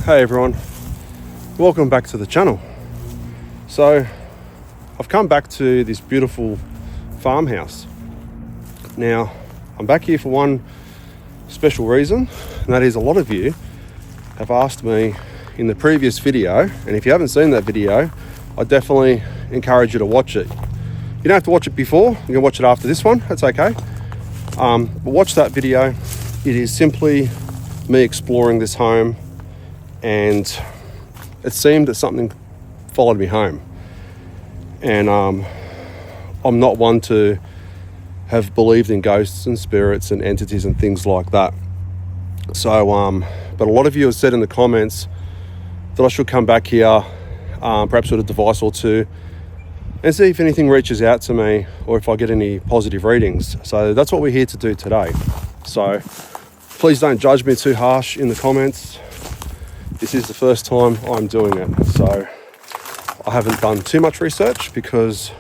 Hey everyone, welcome back to the channel. So I've come back to this beautiful farmhouse. Now I'm back here for one special reason, and that is a lot of you have asked me in the previous video, and if you haven't seen that video, I definitely encourage you to watch it. You don't have to watch it before, you can watch it after this one, that's okay. But watch that video. It is simply me exploring this home, and it seemed that something followed me home. And I'm not one to have believed in ghosts and spirits and entities and things like that. So, but a lot of you have said in the comments that I should come back here, perhaps with a device or two, and see if anything reaches out to me or if I get any positive readings. So that's what we're here to do today. So please don't judge me too harsh in the comments. This is the first time I'm doing it, so I haven't done too much research because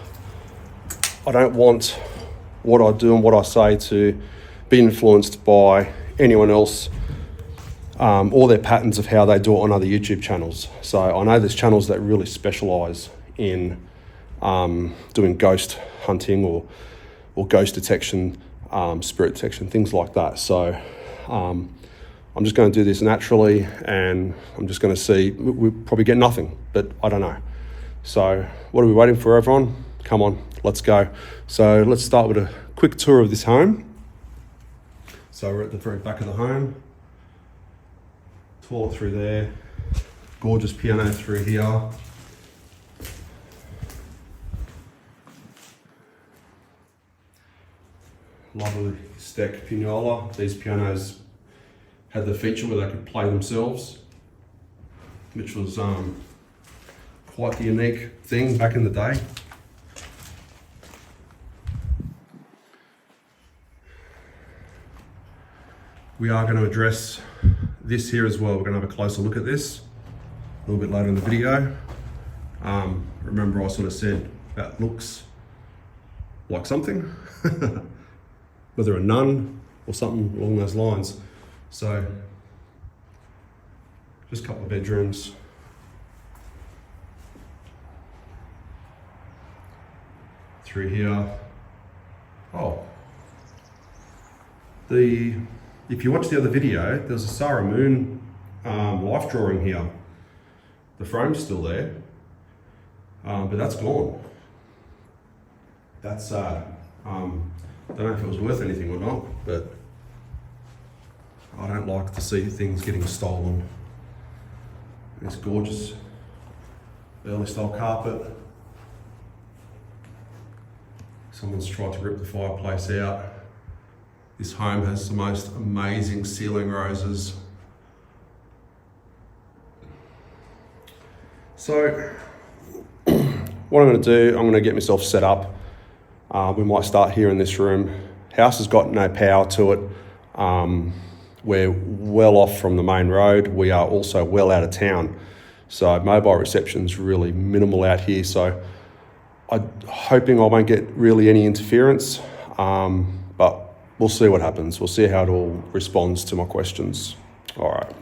I don't want what I do and what I say to be influenced by anyone else or their patterns of how they do it on other YouTube channels. So I know there's channels that really specialise in doing ghost hunting or ghost detection, spirit detection, things like that. So I'm just going to do this naturally, and I'm just going to see. We'll probably get nothing, but I don't know. So what are we waiting for, everyone? Come on, let's go. So let's start with a quick tour of this home. So we're at the very back of the home. Toilet through there. Gorgeous piano through here. Lovely stack pianola. These pianos had the feature where they could play themselves, which was quite the unique thing back in the day. We are going to address this here as well. We're going to have a closer look at this a little bit later in the video. Remember I sort of said that looks like something, whether a nun or something along those lines. So, just a couple of bedrooms. Through here. Oh, if you watch the other video, there's a Sarah Moon life drawing here. The frame's still there, but that's gone. That's sad. I don't know if it was worth anything or not, but I don't like to see things getting stolen. This gorgeous early style carpet. Someone's tried to rip the fireplace out. This home has the most amazing ceiling roses. So what I'm going to do, I'm going to get myself set up. We might start here in this room. House has got no power to it. We're well off from the main road. We are also well out of town. So mobile reception's really minimal out here. So I'm hoping I won't get really any interference, but we'll see what happens. We'll see how it all responds to my questions. All right.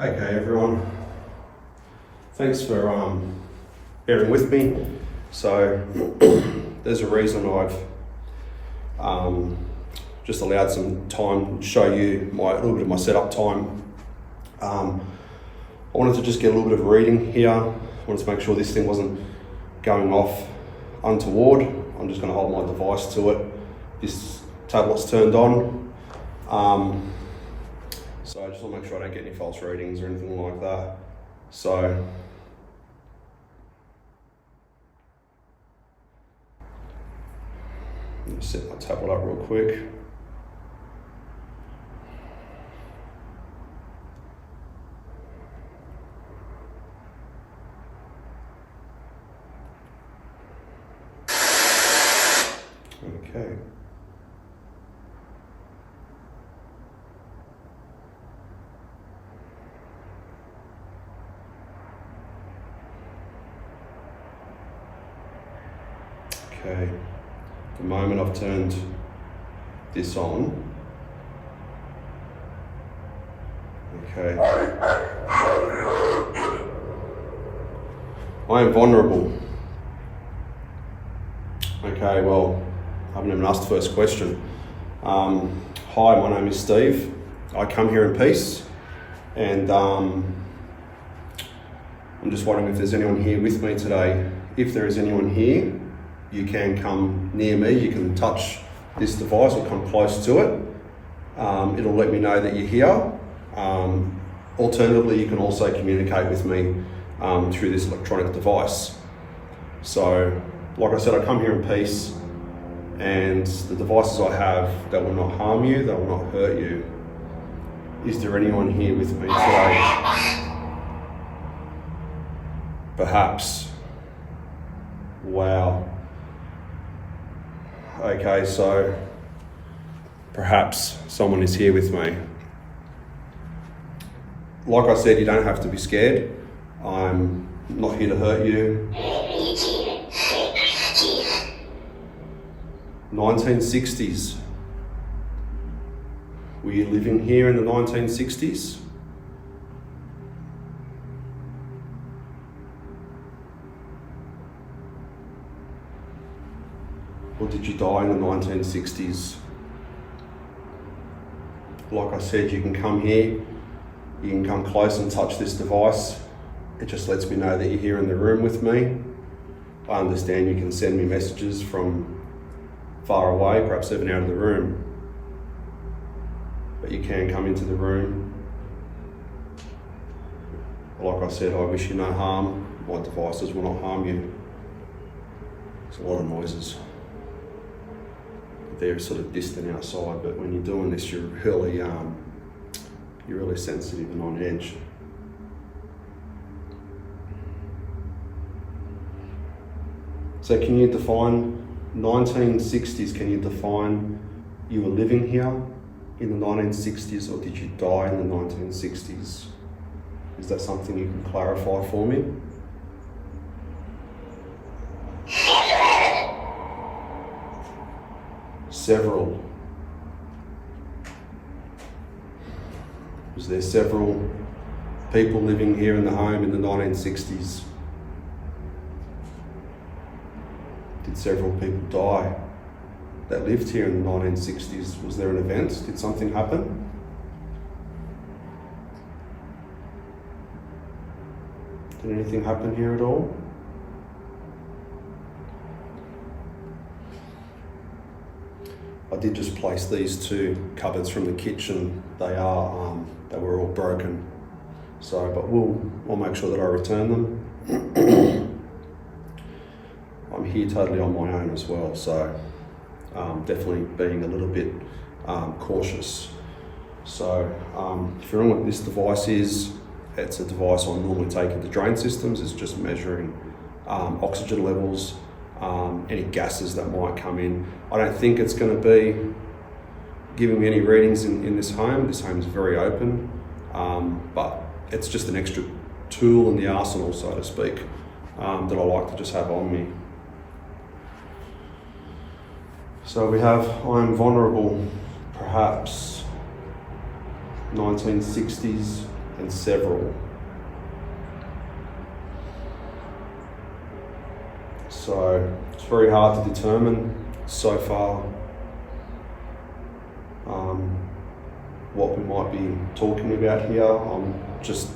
Okay, everyone. Thanks for bearing with me. So there's a reason I've just allowed some time to show you a little bit of my setup time. I wanted to just get a little bit of reading here. I wanted to make sure this thing wasn't going off untoward. I'm just going to hold my device to it. This tablet's turned on. So I just want to make sure I don't get any false readings or anything like that. So let me set my tablet up real quick. Okay. Okay, the moment I've turned this on, okay, I am vulnerable. Okay, well, I haven't even asked the first question. Hi, my name is Steve. I come here in peace, and I'm just wondering if there's anyone here with me today. If there is anyone here, you can come near me, you can touch this device or come close to it. It'll let me know that you're here. Alternatively, you can also communicate with me through this electronic device. So, like I said, I come here in peace, and the devices I have, they will not harm you, they will not hurt you. Is there anyone here with me today? Perhaps. Wow. Okay, so perhaps someone is here with me. Like I said, you don't have to be scared. I'm not here to hurt you. 1960s. Were you living here in the 1960s? Or did you die in the 1960s? Like I said, you can come here, you can come close and touch this device. It just lets me know that you're here in the room with me. I understand you can send me messages from far away, perhaps even out of the room. But you can come into the room. Like I said, I wish you no harm. My devices will not harm you. There's a lot of noises. They're sort of distant outside, but when you're doing this, you're really sensitive and on edge. So can you define 1960s? Can you define you were living here in the 1960s, or did you die in the 1960s? Is that something you can clarify for me? Several. Was there several people living here in the home in the 1960s? Did several people die that lived here in the 1960s? Was there an event? Did something happen? Did anything happen here at all? I did just place these two cupboards from the kitchen. They were all broken. So, but we'll make sure that I return them. I'm here totally on my own as well, so definitely being a little bit cautious. So, if you don't know what this device is, it's a device I normally take into drain systems. It's just measuring oxygen levels, any gases that might come in. I don't think it's going to be giving me any readings in this home. This home is very open, but it's just an extra tool in the arsenal, so to speak, that I like to just have on me. So we have, I am vulnerable, perhaps 1960s, and several. So it's very hard to determine so far what we might be talking about here. I'm just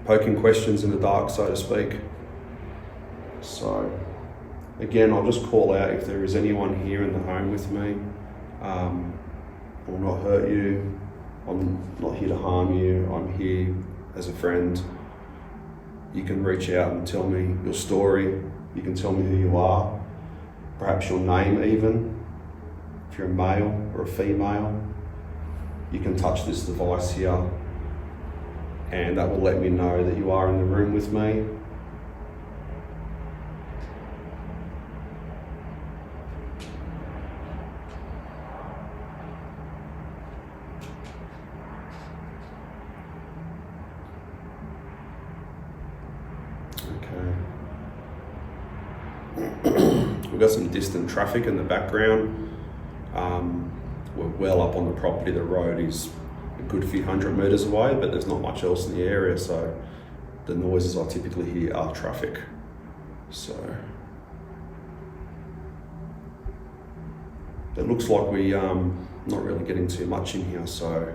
poking questions in the dark, so to speak. So again, I'll just call out if there is anyone here in the home with me. I will not hurt you. I'm not here to harm you. I'm here as a friend. You can reach out and tell me your story. You can tell me who you are, perhaps your name even. If you're a male or a female, you can touch this device here and that will let me know that you are in the room with me. We've got some distant traffic in the background. We're well up on the property. The road is a good few hundred metres away, but there's not much else in the area, so the noises I typically hear are traffic. So it looks like we're not really getting too much in here, so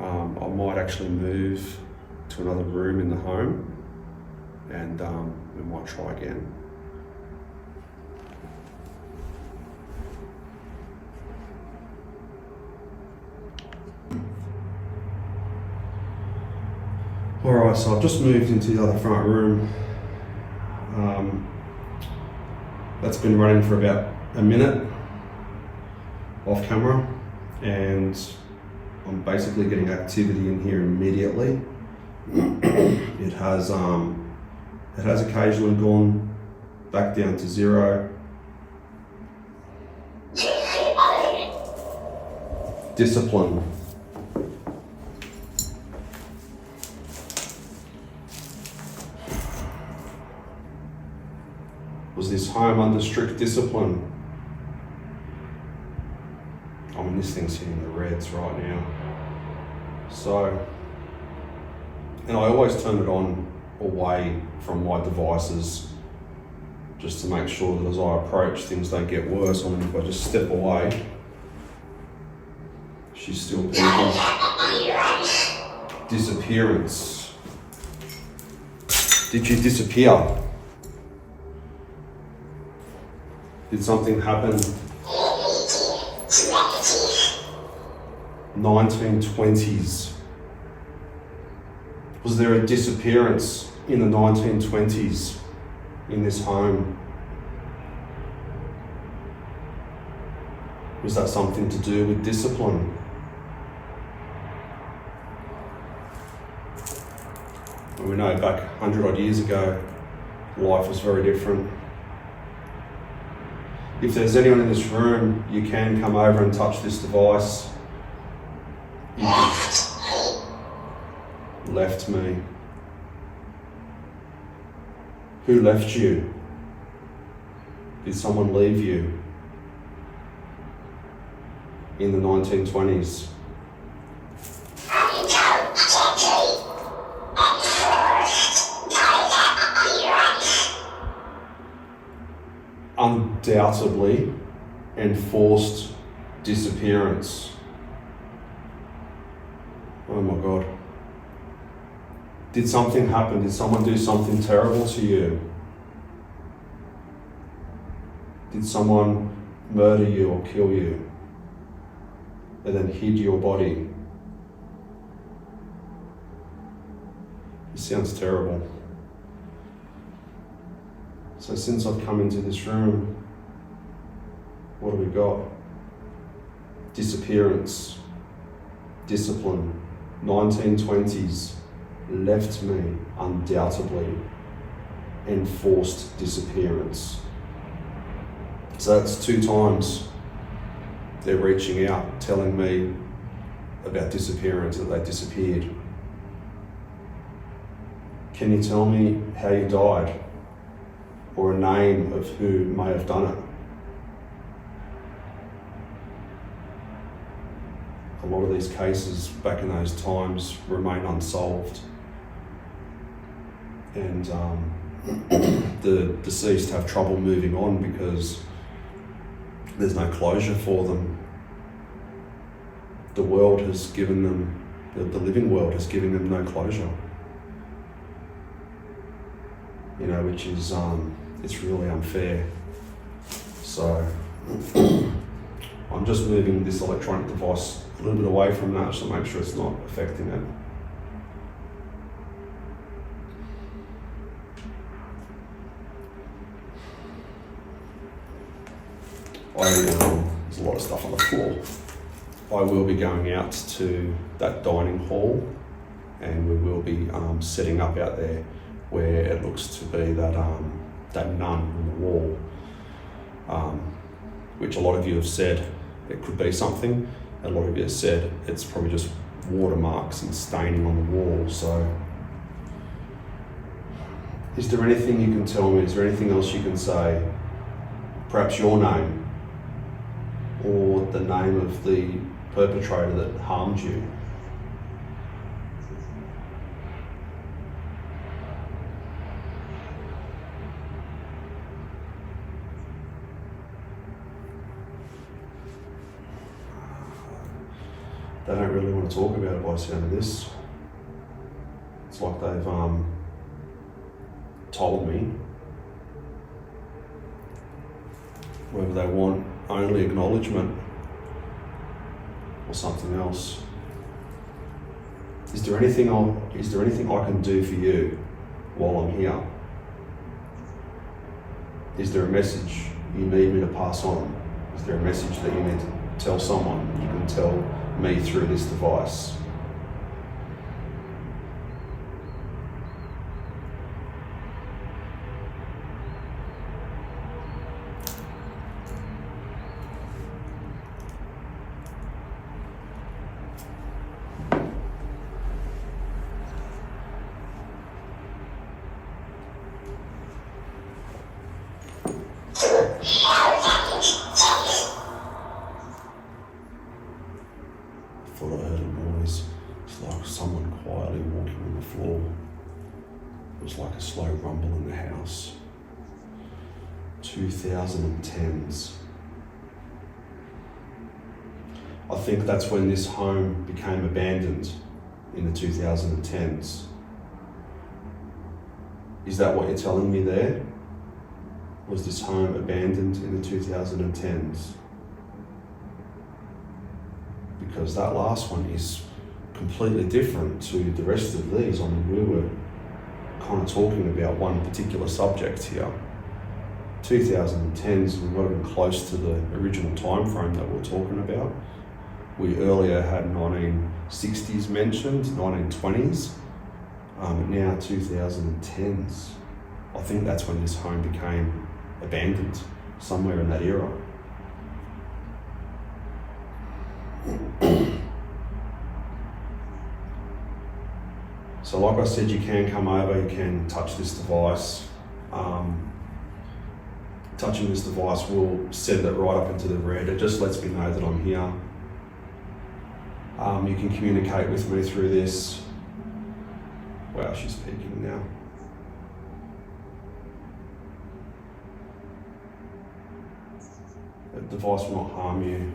I might actually move to another room in the home and we might try again. Alright, so I've just moved into the other front room. That's been running for about a minute off camera, and I'm basically getting activity in here immediately. It has occasionally gone back down to zero. Discipline. Was this home under strict discipline? I mean, this thing's hitting the reds right now. So, and I always turn it on away from my devices just to make sure that as I approach, things don't get worse. I mean, if I just step away, she's still peeking. Disappearance. Did you disappear? Did something happen? 1920s. Was there a disappearance in the 1920s in this home? Was that something to do with discipline? Well, we know back 100 odd years ago, life was very different. If there's anyone in this room, you can come over and touch this device. Left me. Who left you? Did someone leave you in the 1920s? Undoubtedly enforced disappearance. Oh my God. Did something happen? Did someone do something terrible to you? Did someone murder you or kill you and then hid your body? It sounds terrible. So since I've come into this room, what have we got? Disappearance, discipline, 1920s, left me, undoubtedly, enforced disappearance. So that's 2 times they're reaching out, telling me about disappearance, that they disappeared. Can you tell me how you died? Or a name of who may have done it? a lot of these cases back in those times remain unsolved, and the deceased have trouble moving on because there's no closure for them. The world has given them, the living world has given them no closure. You know, which is, it's really unfair. So I'm just moving this electronic device a little bit away from that just to make sure it's not affecting it. There's a lot of stuff on the floor. I will be going out to that dining hall, and we will be setting up out there where it looks to be that nun on the wall, which a lot of you have said it could be something. A lot of you have said it's probably just watermarks and staining on the wall. So is there anything you can tell me? Is there anything else you can say? Perhaps your name or the name of the perpetrator that harmed you? They don't really want to talk about it by the sound of this. It's like they've told me. Whether they want only acknowledgement or something else. Is there anything I can do for you while I'm here? Is there a message you need me to pass on? Is there a message that you need to tell someone? You can tell me through this device. I thought I heard a noise. It's like someone quietly walking on the floor. It was like a slow rumble in the house. 2010s. I think that's when this home became abandoned, in the 2010s. Is that what you're telling me there? Was this home abandoned in the 2010s? Because that last one is completely different to the rest of these. I mean, we were kind of talking about one particular subject here. 2010s, we're not even close to the original time frame that we're talking about. We earlier had 1960s mentioned, 1920s, but now 2010s. I think that's when this home became abandoned, somewhere in that era. So like I said, you can come over, you can touch this device. Touching this device will set it right up into the red. It just lets me know that I'm here. You can communicate with me through this. Wow, she's peeking now. The device will not harm you.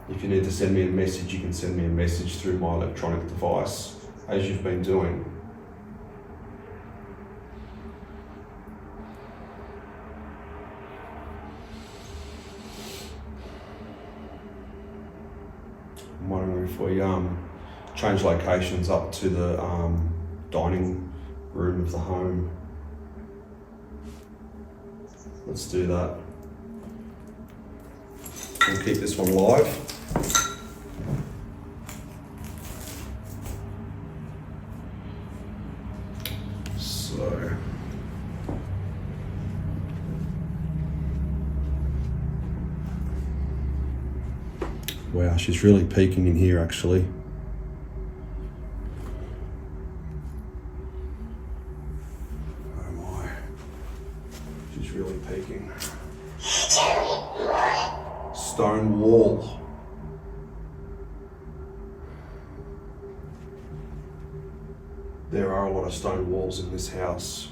If you need to send me a message, you can send me a message through my electronic device, as you've been doing. I'm wondering if we change locations up to the dining room of the home. Let's do that. We'll keep this one live. So, wow, she's really peeking in here actually. Oh my, she's really peeking. stone wall. There are a lot of stone walls in this house.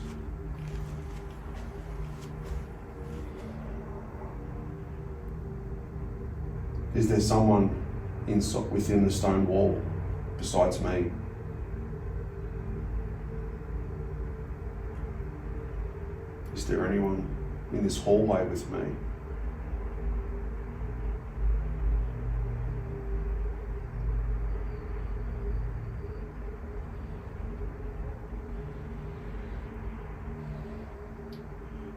Is there someone within the stone wall besides me? Is there anyone in this hallway with me?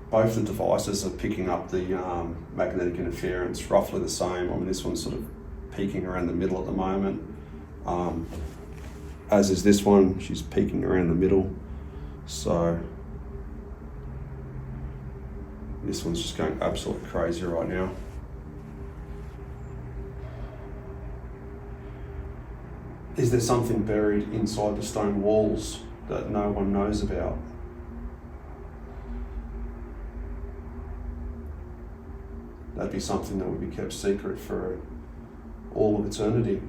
Both the devices are picking up the magnetic interference, roughly the same. I mean, this one's sort of peaking around the middle at the moment, as is this one. She's peaking around the middle. So this one's just going absolutely crazy right now. Is there something buried inside the stone walls that no one knows about? That'd be something that would be kept secret for all of eternity.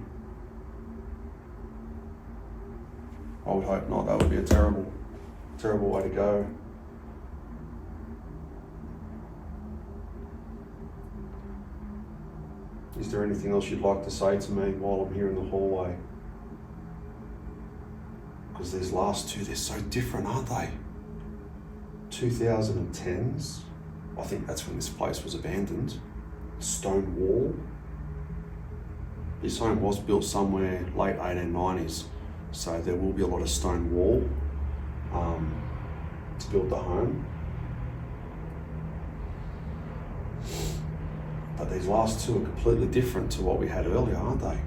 I would hope not. That would be a terrible, terrible way to go. Is there anything else you'd like to say to me while I'm here in the hallway? Because these last two, they're so different, aren't they? 2010s. I think that's when this place was abandoned. Stone wall. This home was built somewhere late 1890s, so there will be a lot of stone wall to build the home. But these last two are completely different to what we had earlier, aren't they?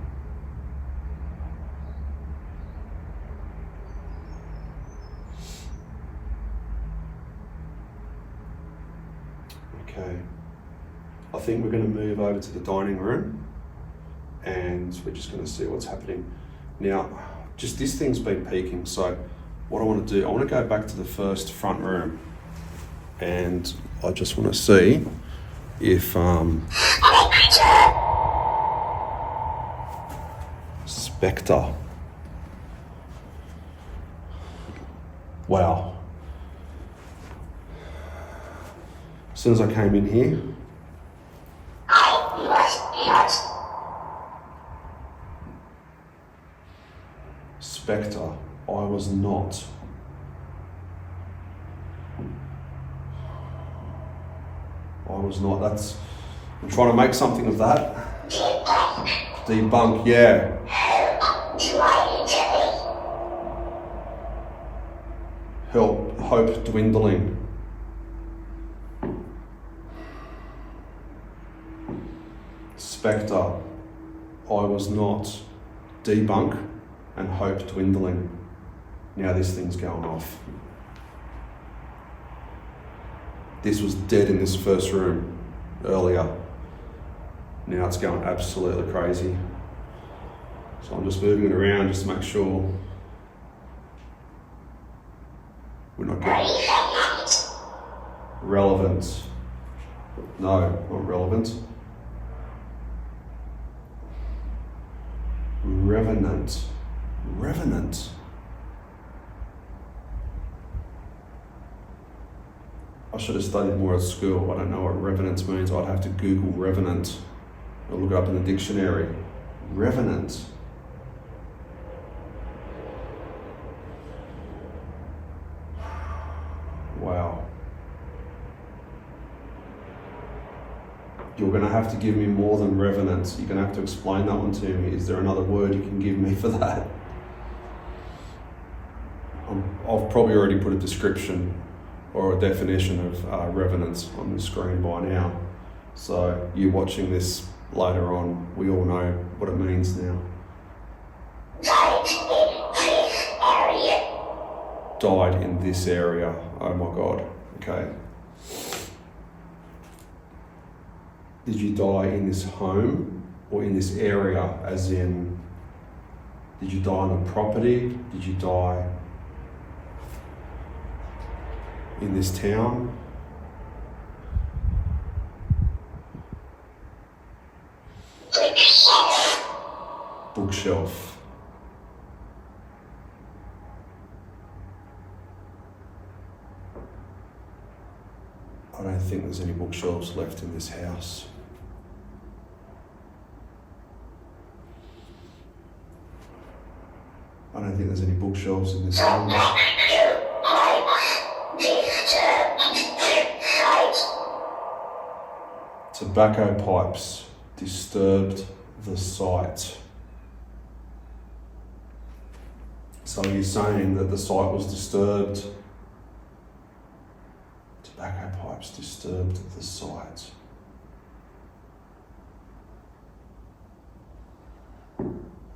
Okay, I think we're going to move over to the dining room and we're just going to see what's happening. Now, just this thing's been peaking, so what I want to do, I want to go back to the first front room and I just want to see if Spectre. Wow. As soon as I came in here, Spectre, I was not. That's, I'm trying to make something of that. Debunk, yeah. Hope dwindling. Spectre, I was not. Debunk and hope dwindling. Now this thing's going off. This was dead in this first room earlier. Now it's going absolutely crazy. So I'm just moving it around just to make sure we're not getting relevant. No, not relevant. Revenant. I should have studied more at school. I don't know what revenant means. I'd have to Google revenant or look it up in the dictionary. Revenant. Wow. You're going to have to give me more than revenant. You're going to have to explain that one to me. Is there another word you can give me for that? I've probably already put a description or a definition of revenants on the screen by now. So you watching this later on, we all know what it means now. Died in this area. Oh my God. Okay. Did you die in this home or in this area, as in, did you die on the property? Did you die in this town? bookshelf. I don't think there's any bookshelves left in this house. I don't think there's any bookshelves in this house. Tobacco pipes disturbed the site. So he's saying that the site was disturbed. Tobacco pipes disturbed the site.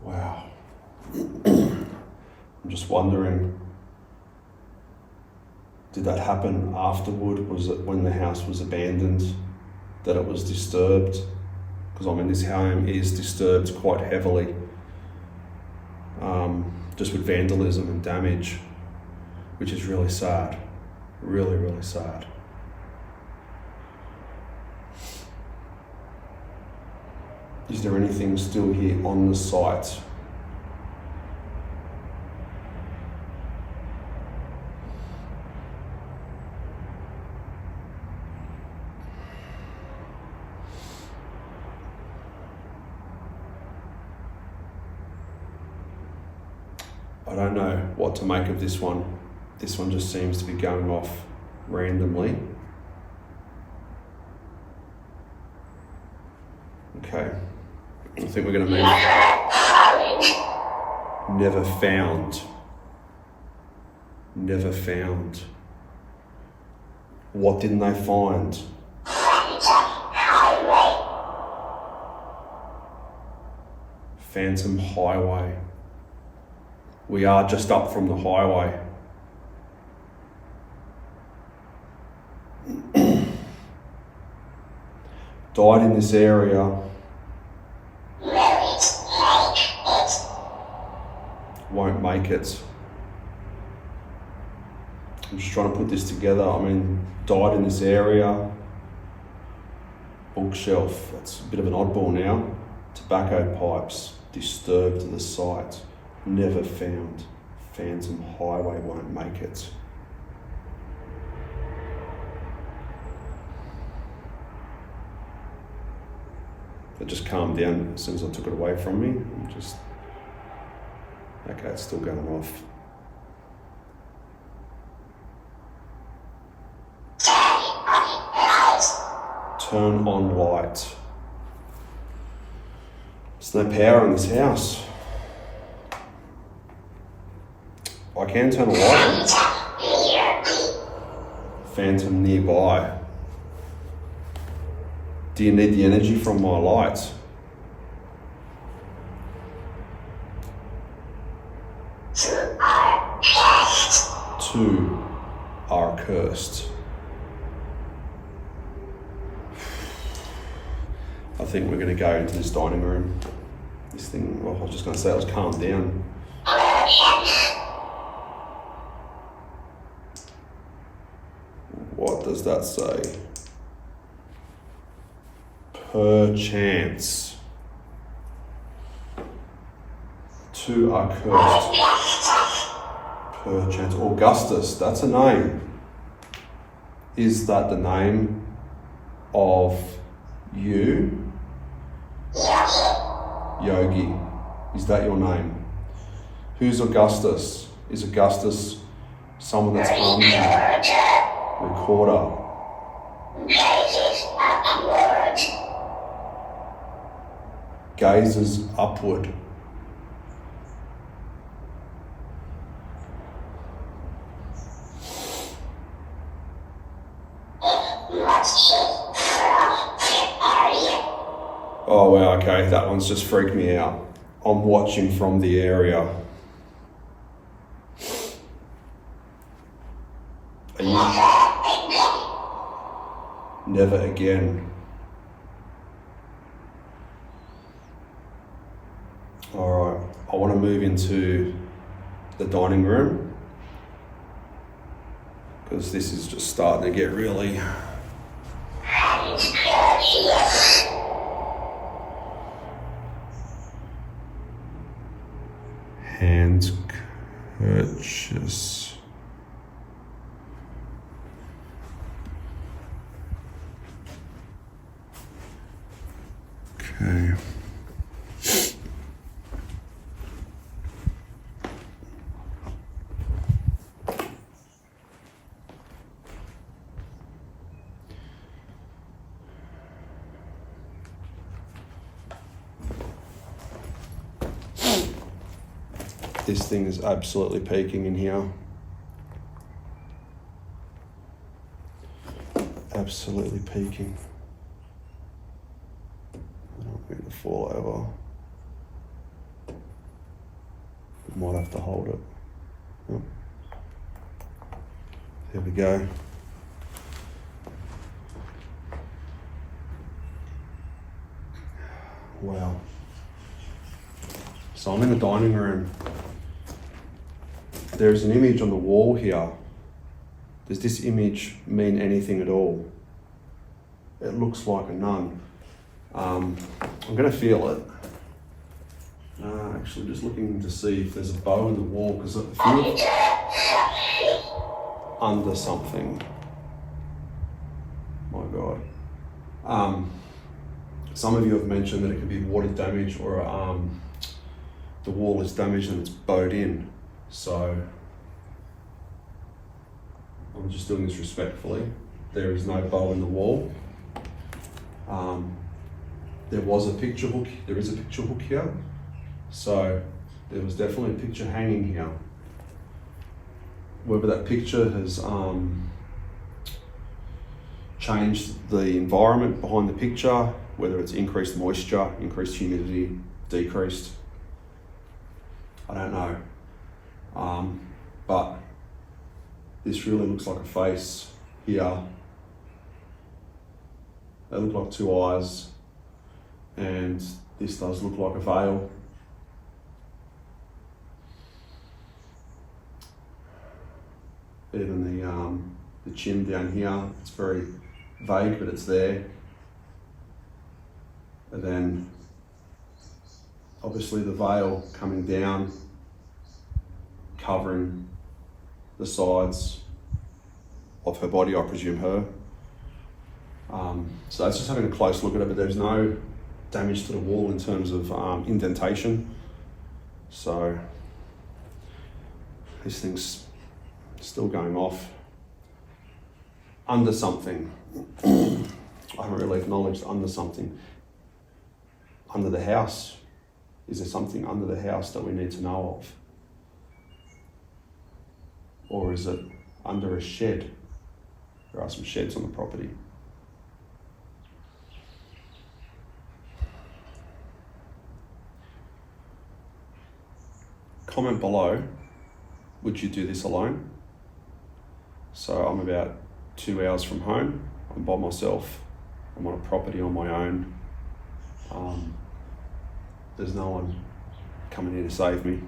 Wow. I'm just wondering, did that happen afterward? Was it when the house was abandoned that it was disturbed? Because I mean, this home is disturbed quite heavily, just with vandalism and damage, which is really sad. Really, really sad. Is there anything still here on the site? I don't know what to make of this one. This one just seems to be going off randomly. Okay, I think we're going to move. Never found. Never found. What didn't they find? Phantom highway. We are just up from the highway. Died in this area. Won't make it. I'm just trying to put this together. I mean, died in this area. Bookshelf, that's a bit of an oddball now. Tobacco pipes, disturbed the site. Never found. Phantom highway, won't make it. It just calmed down as soon as I took it away from me. I'm just, okay, it's still going off. Turn on light. There's no power in this house. I can turn a light on. Phantom nearby. Do you need the energy from my lights? Two are cursed. I think we're going to go into this dining room. This thing, well, I was just going to say it was calmed down. What does that say? Perchance. Two are cursed. Perchance. Augustus, that's a name. Is that the name of you? Yogi. Is that your name? Who's Augustus? Is Augustus someone that's harmed you? Recorder. Gazes upward. Oh wow, okay, that one's just freaked me out. I'm watching from the area. Are you... Never again. Alright, I want to move into the dining room because this is just starting to get really... and purchase. Okay. This thing is absolutely peaking in here. Absolutely peaking. I don't want it to fall over. Might have to hold it. Oh. There we go. Wow. So I'm in the dining room. There's an image on the wall here. Does this image mean anything at all? It looks like a nun. I'm gonna feel it. Actually just looking to see if there's a bow in the wall, because I feel under something. My God. Some of you have mentioned that it could be water damage, or the wall is damaged and it's bowed in. So I'm just doing this respectfully. There is no bow in the wall. There was a picture hook. There is a picture hook here. So there was definitely a picture hanging here. Whether that picture has changed the environment behind the picture, whether it's increased moisture, increased humidity, decreased, I don't know. But this really looks like a face here. They look like two eyes, and this does look like a veil. Even the chin down here, it's very vague, but it's there. And then obviously the veil coming down, covering the sides of her body, I presume her. So that's just having a close look at it, but there's no damage to the wall in terms of indentation. So this thing's still going off under something. I haven't really acknowledged under something. Under the house. Is there something under the house that we need to know of? Or is it under a shed? There are some sheds on the property. Comment below, would you do this alone? So I'm about 2 hours from home. I'm by myself. I'm on a property on my own. There's no one coming here to save me.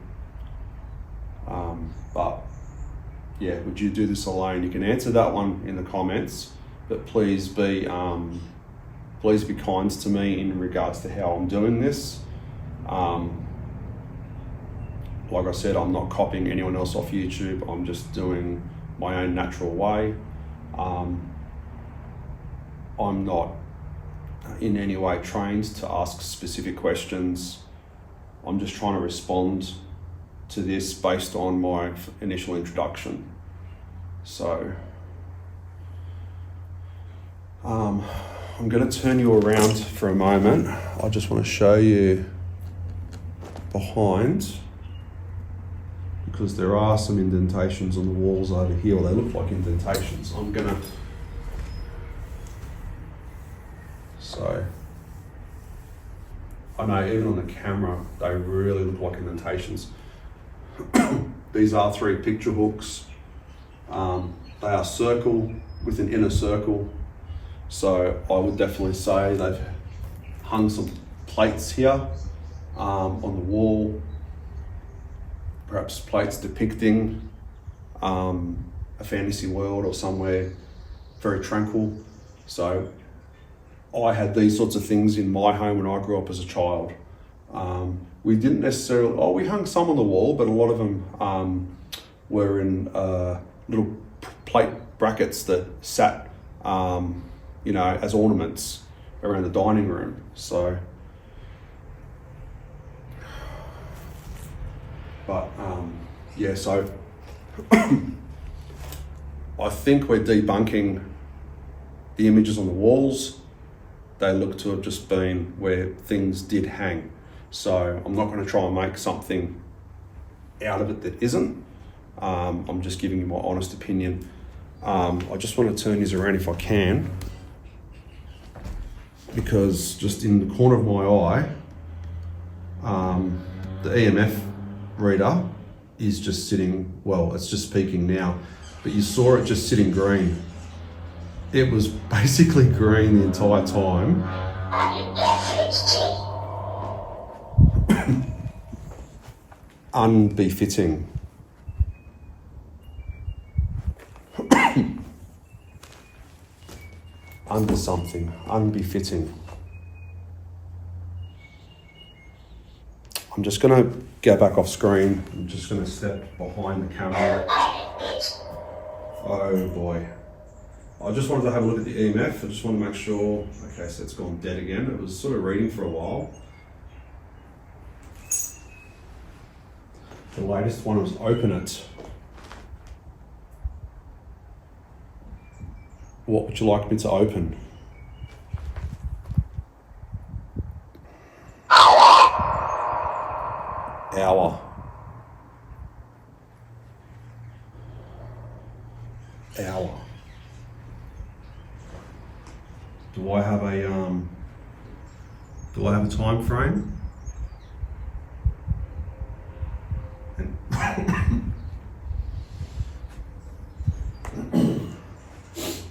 But yeah, would you do this alone? You can answer that one in the comments, but please be kind to me in regards to how I'm doing this. Like I said, I'm not copying anyone else off YouTube. I'm just doing my own natural way. I'm not in any way trained to ask specific questions. I'm just trying to respond to this based on my initial introduction. So I'm going to turn you around for a moment. I just want to show you behind, because there are some indentations on the walls over here. Well, they look like indentations. So I know even on the camera, they really look like indentations. These are 3 picture hooks. They are circle with an inner circle. So I would definitely say they've hung some plates here on the wall. Perhaps plates depicting a fantasy world or somewhere very tranquil. So I had these sorts of things in my home when I grew up as a child. We didn't necessarily, we hung some on the wall, but a lot of them were in little plate brackets that sat, as ornaments around the dining room. So, but so I think we're debunking the images on the walls. They look to have just been where things did hang. So I'm not going to try and make something out of it that isn't. I'm just giving you my honest opinion. I just want to turn these around if I can, because just in the corner of my eye, the EMF reader is just sitting, it's just peaking now, but you saw it just sitting green. It was basically green the entire time. Unbefitting. Under something, unbefitting. I'm just going to go back off screen. I'm just going to step behind the camera. Oh boy. I just wanted to have a look at the EMF. I just want to make sure. Okay, so it's gone dead again. It was sort of reading for a while. The latest one was open it. What would you like me to open? Hour. Do I have a time frame?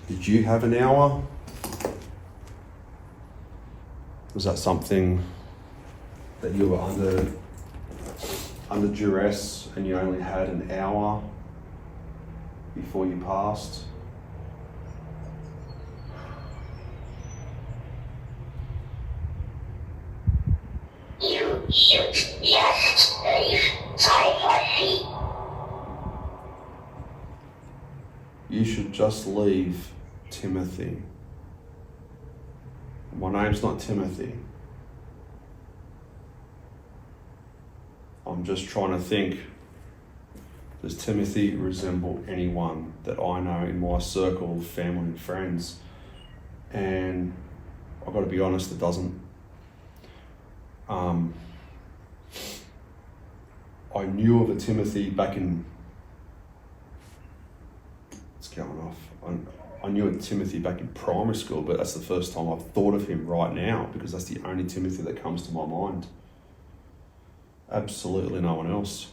Did you have an hour? Was that something that you were under duress and you only had an hour before you passed? You should just leave Timothy. You should just leave Timothy. My name's not Timothy. I'm just trying to think, does Timothy resemble anyone that I know in my circle of family and friends? And I've got to be honest, it doesn't. I knew of a Timothy back in, it's going off. I knew a Timothy back in primary school, but that's the first time I've thought of him right now, because that's the only Timothy that comes to my mind. Absolutely no one else.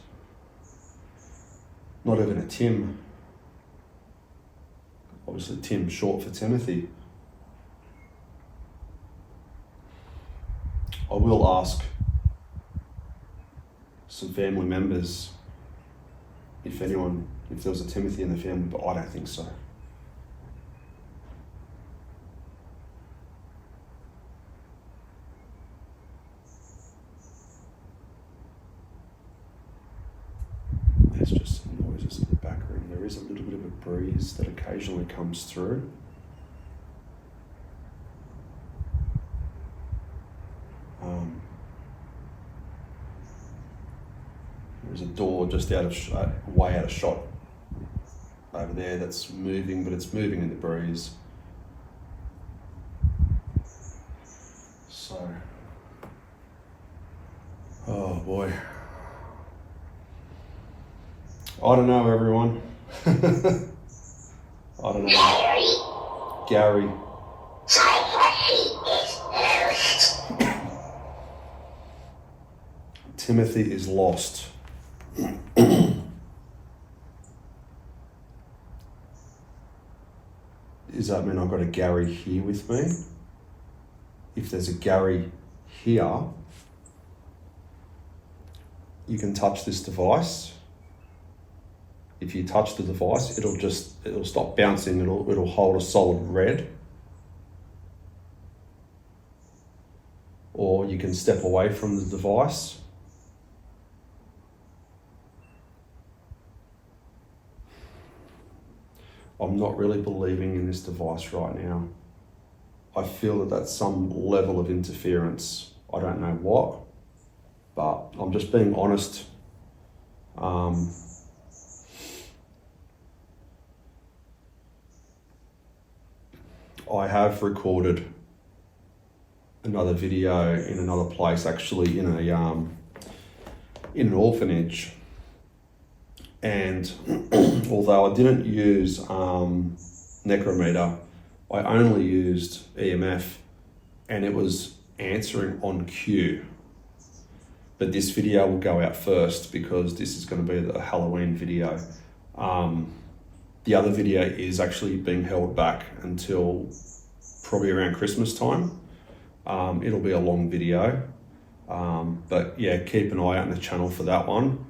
Not even a Tim. Obviously Tim short for Timothy. I will ask some family members if there was a Timothy in the family, but I don't think so. There's just some noises in the background. There is a little bit of a breeze that occasionally comes through. There's a door just way out of shot over there that's moving, but it's moving in the breeze. So, oh boy. I don't know, everyone. I don't know. Gary. Timothy is lost. Does that mean I've got a Gary here with me? If there's a Gary here, you can touch this device. If you touch the device, it'll stop bouncing, it'll hold a solid red. or you can step away from the device. I'm not really believing in this device right now. I feel that that's some level of interference. I don't know what, but I'm just being honest. I have recorded another video in another place, actually in an orphanage, and although I didn't use necrometer, I only used EMF, and it was answering on cue. But this video will go out first because this is going to be the Halloween video. The other video is actually being held back until probably around Christmas time. It'll be a long video, but yeah, keep an eye out on the channel for that one.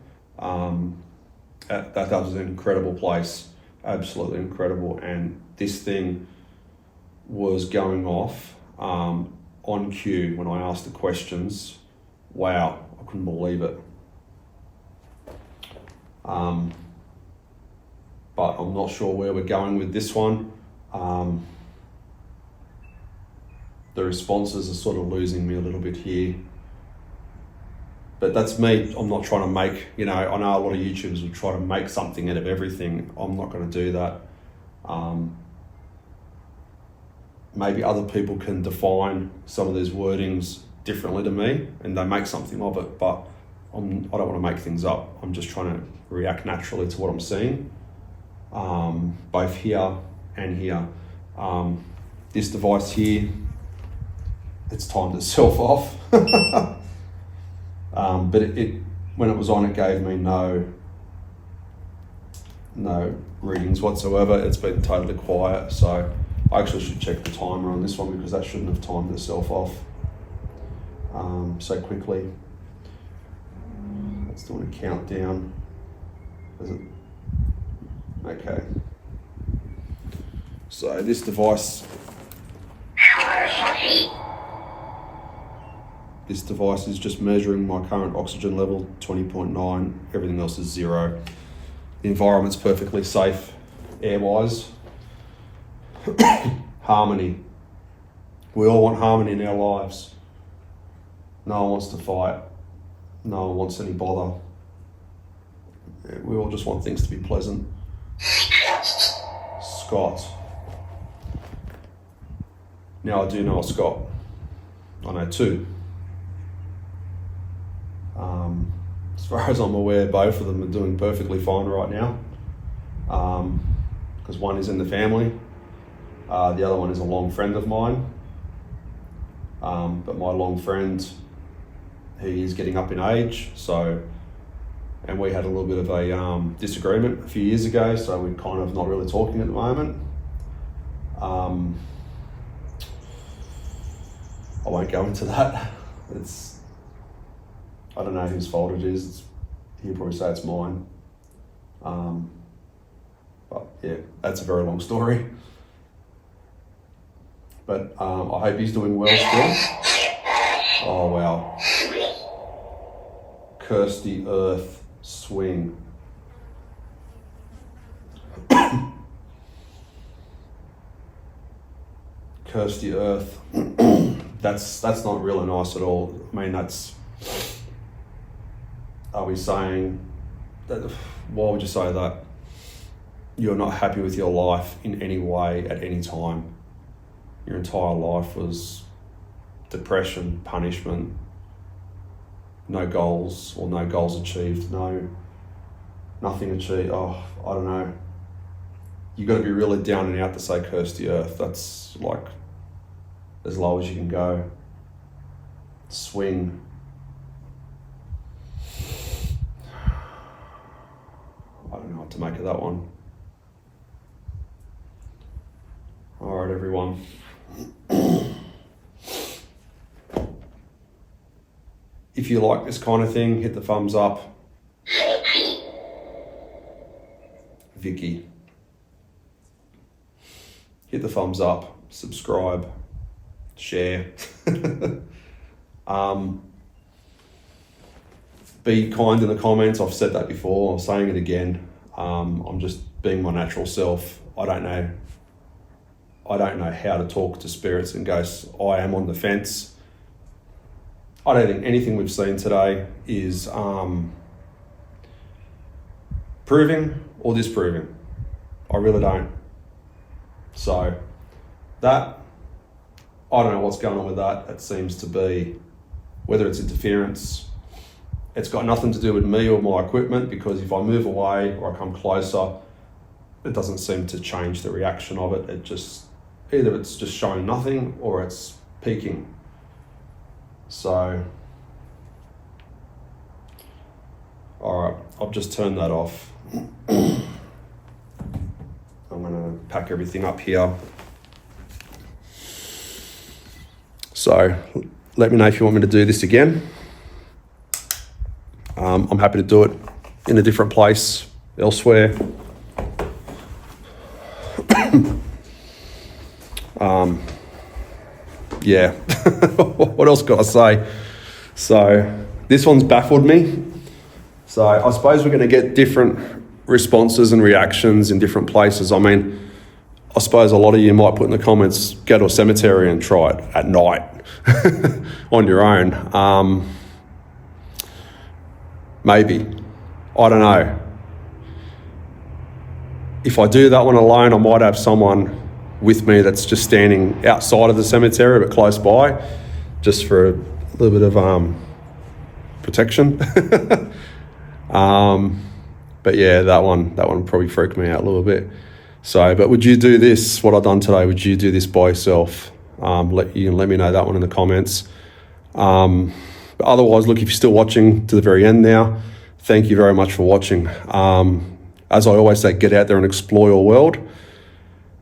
That was an incredible place, absolutely incredible, and this thing was going off on cue when I asked the questions. Wow, I couldn't believe it. But I'm not sure where we're going with this one. The responses are sort of losing me a little bit here. But that's me. I'm not trying to make, I know a lot of YouTubers will try to make something out of everything. I'm not going to do that. Maybe other people can define some of these wordings differently to me and they make something of it, but I don't want to make things up. I'm just trying to react naturally to what I'm seeing, both here and here. This device here, it's timed itself off. But it when it was on, it gave me no readings whatsoever. It's been totally quiet, so I actually should check the timer on this one because that shouldn't have timed itself off so quickly. It's doing a countdown. Is it? Okay. So this device is just measuring my current oxygen level, 20.9. Everything else is 0. The environment's perfectly safe, air-wise. Harmony. We all want harmony in our lives. No one wants to fight. No one wants any bother. We all just want things to be pleasant. Scott. Now I do know a Scott. I know 2. As far as I'm aware, both of them are doing perfectly fine right now. Because one is in the family. The other one is a long friend of mine. But my long friend, he is getting up in age, and we had a little bit of a disagreement a few years ago, so we're kind of not really talking at the moment. I won't go into that. I don't know whose fault it is. He'll probably say it's mine. But yeah, that's a very long story. But I hope he's doing well still. Oh wow. Curse the earth, swing. Curse the earth. That's not really nice at all. I mean, are we saying that? Why would you say that? You're not happy with your life in any way at any time. Your entire life was depression, punishment, no goals or no goals achieved, nothing achieved. Oh, I don't know. You got to be really down and out to say curse the earth. That's like as low as you can go. Swing. I don't know what to make of that one. All right, everyone. If you like this kind of thing, hit the thumbs up. Vicky. Hit the thumbs up, subscribe, share. Be kind in the comments. I've said that before. I'm saying it again. I'm just being my natural self. I don't know how to talk to spirits and ghosts. I am on the fence. I don't think anything we've seen today is proving or disproving. I really don't. So that, I don't know what's going on with that. It seems to be, whether it's interference, it's got nothing to do with me or my equipment, because if I move away or I come closer, it doesn't seem to change the reaction of it. It just, either it's just showing nothing or it's peaking. So, all right, I've just turned that off. I'm gonna pack everything up here. So let me know if you want me to do this again. I'm happy to do it in a different place, elsewhere. Yeah, what else can I say? So this one's baffled me. So I suppose we're going to get different responses and reactions in different places. I mean, I suppose a lot of you might put in the comments, go to a cemetery and try it at night on your own. Maybe. I don't know. If I do that one alone, I might have someone with me that's just standing outside of the cemetery but close by, just for a little bit of protection. But yeah, that one probably freaked me out a little bit. So, but would you do this, what I've done today, would you do this by yourself? You can let me know that one in the comments. But otherwise, look, if you're still watching to the very end now, thank you very much for watching. As I always say, get out there and explore your world.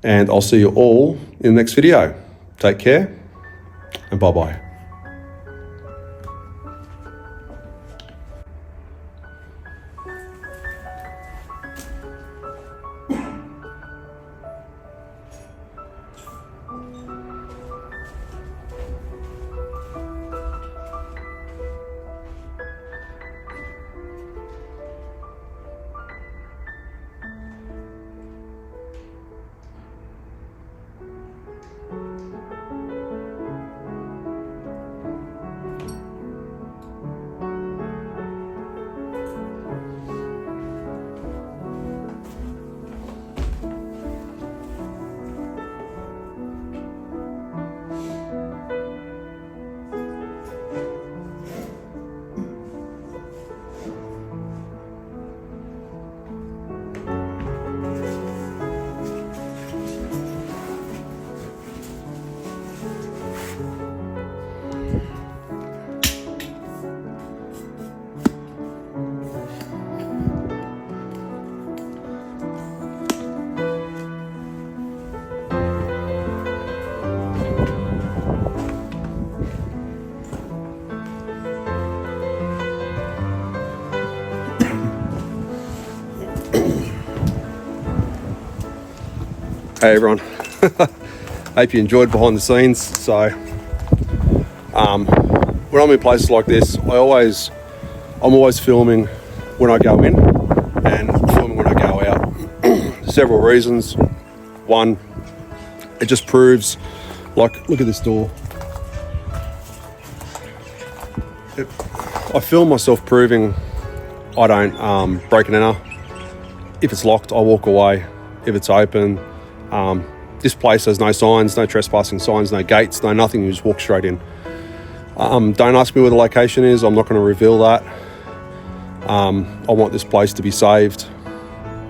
And I'll see you all in the next video. Take care and bye-bye. Hey everyone, hope you enjoyed behind the scenes. So when I'm in places like this, I'm always filming when I go in and filming when I go out. Several reasons. One, it just proves, like, look at this door. I film myself proving I don't break and enter. If it's locked, I walk away. If it's open, this place has no signs, no trespassing signs, no gates, no nothing. You just walk straight in. Don't ask me where the location is. I'm not going to reveal that. I want this place to be saved.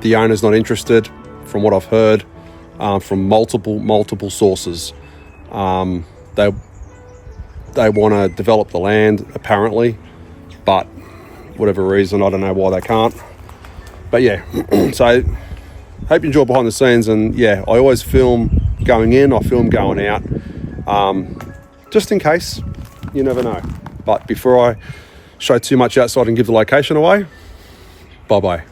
The owner's not interested, from what I've heard, from multiple sources. They want to develop the land, apparently, but whatever reason, I don't know why they can't. But yeah, so hope you enjoy behind the scenes. And yeah, I always film going in, I film going out, just in case, you never know. But before I show too much outside and give the location away, bye-bye.